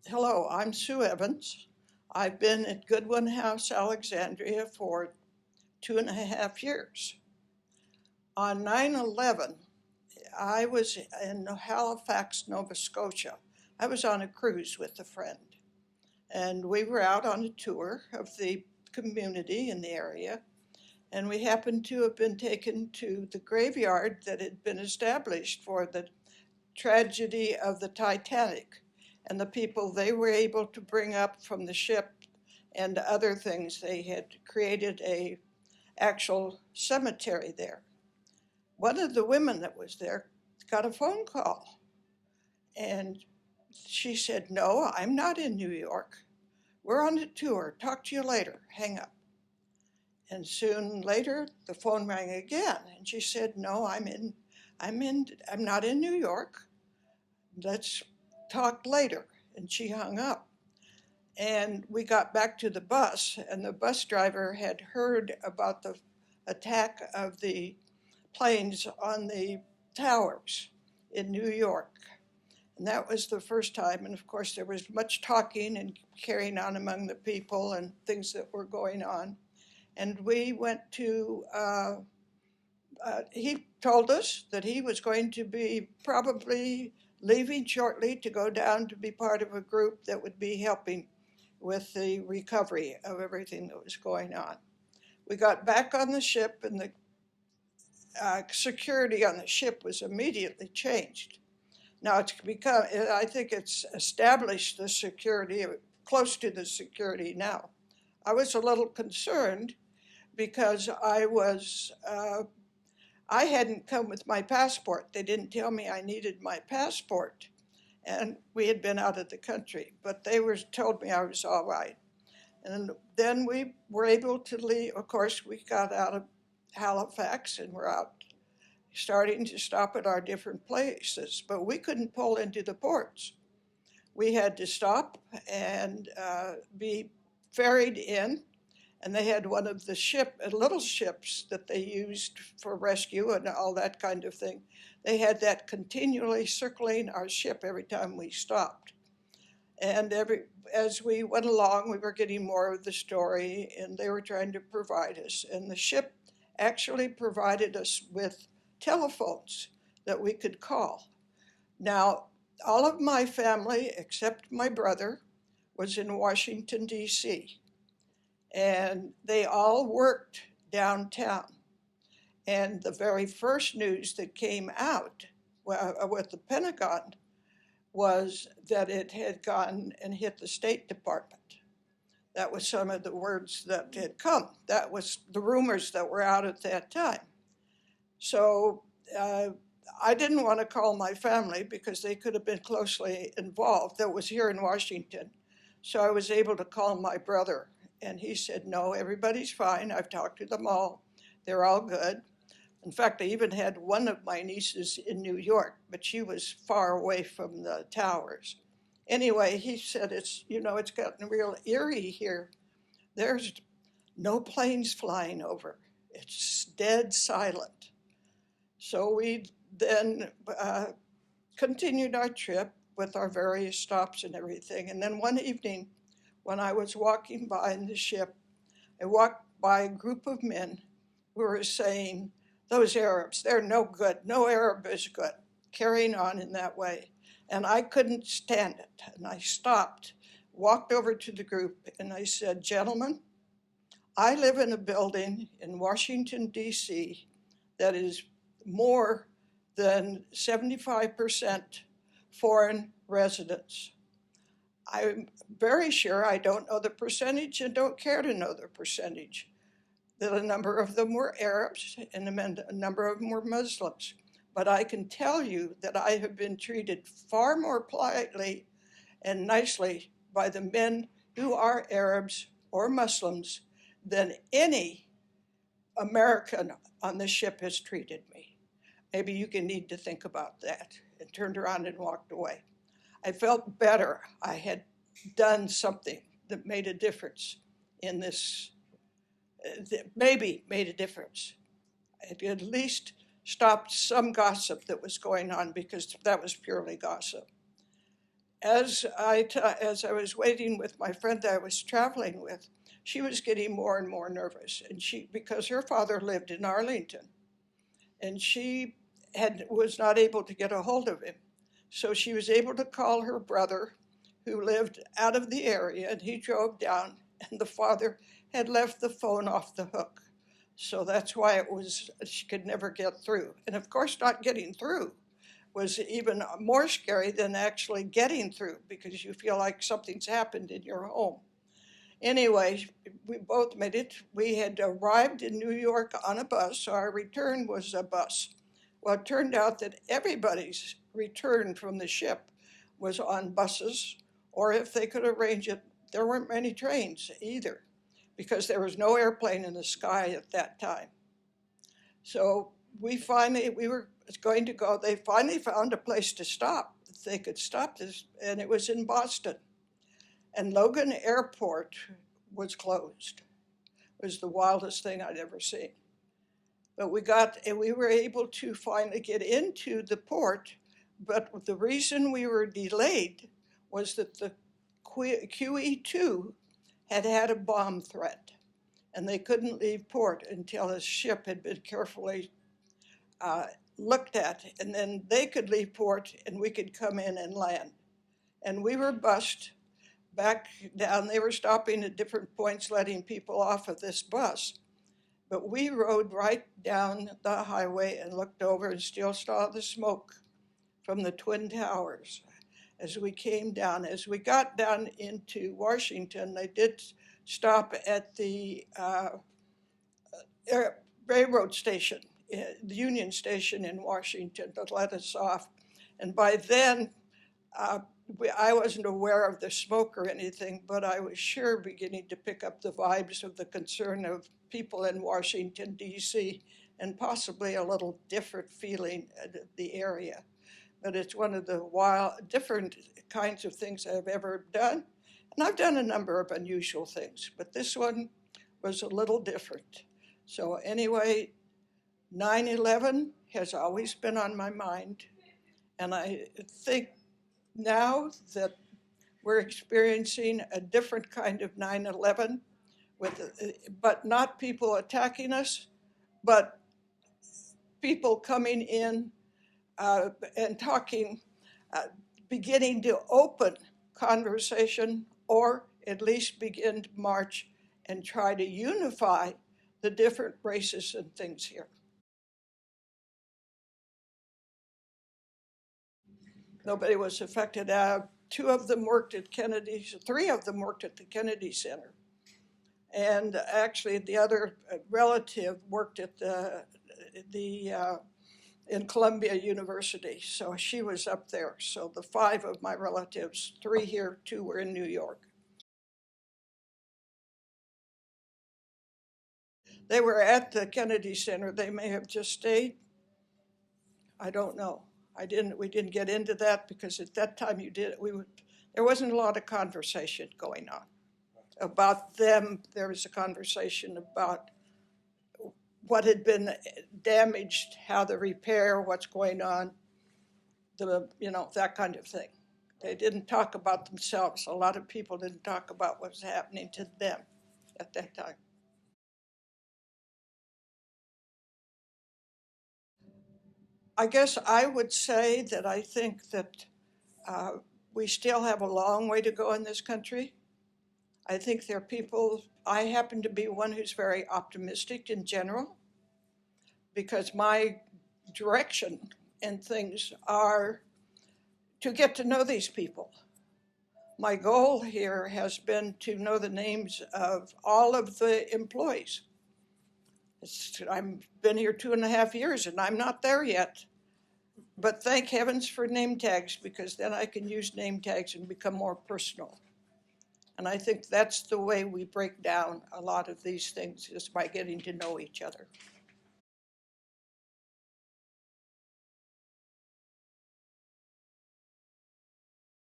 Hello, I'm Sue Evans. I've been at Goodwin House, Alexandria for 2.5 years. On 9/11, I was in Halifax, Nova Scotia. I was on a cruise with a friend, and we were out on a tour of the community in the area, and we happened to have been taken to the graveyard that had been established for the tragedy of the Titanic and the people they were able to bring up from the ship and other things. They had created a actual cemetery there. One of the women that was there got a phone call, and she said, "No, I'm not in New York. We're on a tour. Talk to you later. Hang up." And soon later the phone rang again, and she said, "No, I'm not in New York. Let's talk later." And she hung up. And we got back to the bus, and the bus driver had heard about the attack of the planes on the towers in New York. And that was the first time. And of course, there was much talking and carrying on among the people and things that were going on. And we went to, he told us that he was going to be probably leaving shortly to go down to be part of a group that would be helping with the recovery of everything that was going on. We got back on the ship, and the security on the ship was immediately changed. Now it's become, I think it's established the security, close to the security now. I was a little concerned because I hadn't come with my passport. They didn't tell me I needed my passport, and we had been out of the country, but they told me I was all right. And then we were able to leave. Of course, we got out of Halifax and we're out starting to stop at our different places, but we couldn't pull into the ports. We had to stop and be ferried in, and they had one of the little ships that they used for rescue and all that kind of thing. They had that continually circling our ship every time we stopped. And as we went along, we were getting more of the story, and they were trying to provide us. And the ship actually provided us with telephones that we could call. Now, all of my family, except my brother, was in Washington, D.C., and they all worked downtown. And the very first news that came out with the Pentagon was that it had gone and hit the State Department. That was some of the words that had come. That was the rumors that were out at that time. So I didn't want to call my family because they could have been closely involved. That was here in Washington. So I was able to call my brother, and he said, "No, everybody's fine. I've talked to them all. They're all good." In fact, I even had one of my nieces in New York, but she was far away from the towers. Anyway, he said, it's gotten real eerie here. There's no planes flying over. It's dead silent. So we then continued our trip with our various stops and everything. And then one evening, when I was walking by in the ship, I walked by a group of men who were saying, "Those Arabs, they're no good. No Arab is good," carrying on in that way. And I couldn't stand it. And I stopped, walked over to the group, and I said, "Gentlemen, I live in a building in Washington, D.C. that is more than 75% foreign residents. I'm very sure I don't know the percentage and don't care to know the percentage. That a number of them were Arabs and a number of them were Muslims. But I can tell you that I have been treated far more politely and nicely by the men who are Arabs or Muslims than any American on the ship has treated me. Maybe you can need to think about that," and turned around and walked away. I felt better. I had done something that made a difference in this, that maybe made a difference. It at least stopped some gossip that was going on, because that was purely gossip. as I was waiting with my friend that I was traveling with, she was getting more and more nervous, and because her father lived in Arlington, and she was not able to get a hold of him. So she was able to call her brother, who lived out of the area, and he drove down, and the father had left the phone off the hook. So that's why she could never get through. And of course, not getting through was even more scary than actually getting through, because you feel like something's happened in your home. Anyway, we both made it. We had arrived in New York on a bus, so our return was a bus. Well, it turned out that everybody's return from the ship was on buses, or if they could arrange it, there weren't many trains either, because there was no airplane in the sky at that time. So we were going to go, they finally found a place to stop. They could stop this, and it was in Boston. And Logan Airport was closed. It was the wildest thing I'd ever seen. But we were able to finally get into the port, but the reason we were delayed was that the QE2 had had a bomb threat, and they couldn't leave port until the ship had been carefully looked at, and then they could leave port and we could come in and land. And we were bused back down. They were stopping at different points, letting people off of this bus. But we rode right down the highway and looked over and still saw the smoke from the Twin Towers as we came down. As we got down into Washington, they did stop at the railroad station, the Union Station in Washington, to let us off. And by then, I wasn't aware of the smoke or anything, but I was sure beginning to pick up the vibes of the concern of people in Washington, D.C., and possibly a little different feeling of the area. But it's one of the different kinds of things I've ever done. And I've done a number of unusual things, but this one was a little different. So anyway, 9/11 has always been on my mind. And I think now that we're experiencing a different kind of 9/11, but not people attacking us, but people coming in and talking, beginning to open conversation, or at least begin to march and try to unify the different races and things here. Nobody was affected. Two of them worked at Kennedy's, three of them worked at the Kennedy Center. And actually the other relative worked at in Columbia University. So she was up there. So the five of my relatives, three here, two were in New York. They were at the Kennedy Center. They may have just stayed. I don't know. We didn't get into that because at that time there wasn't a lot of conversation going on about them. There was a conversation about what had been damaged, how the repair, what's going on, that kind of thing. They didn't talk about themselves. A lot of people didn't talk about what was happening to them at that time. I guess I would say that I think that we still have a long way to go in this country. I think there are people, I happen to be one who's very optimistic in general, because my direction and things are to get to know these people. My goal here has been to know the names of all of the employees. I've been here 2.5 years and I'm not there yet. But thank heavens for name tags, because then I can use name tags and become more personal. And I think that's the way we break down a lot of these things, is by getting to know each other.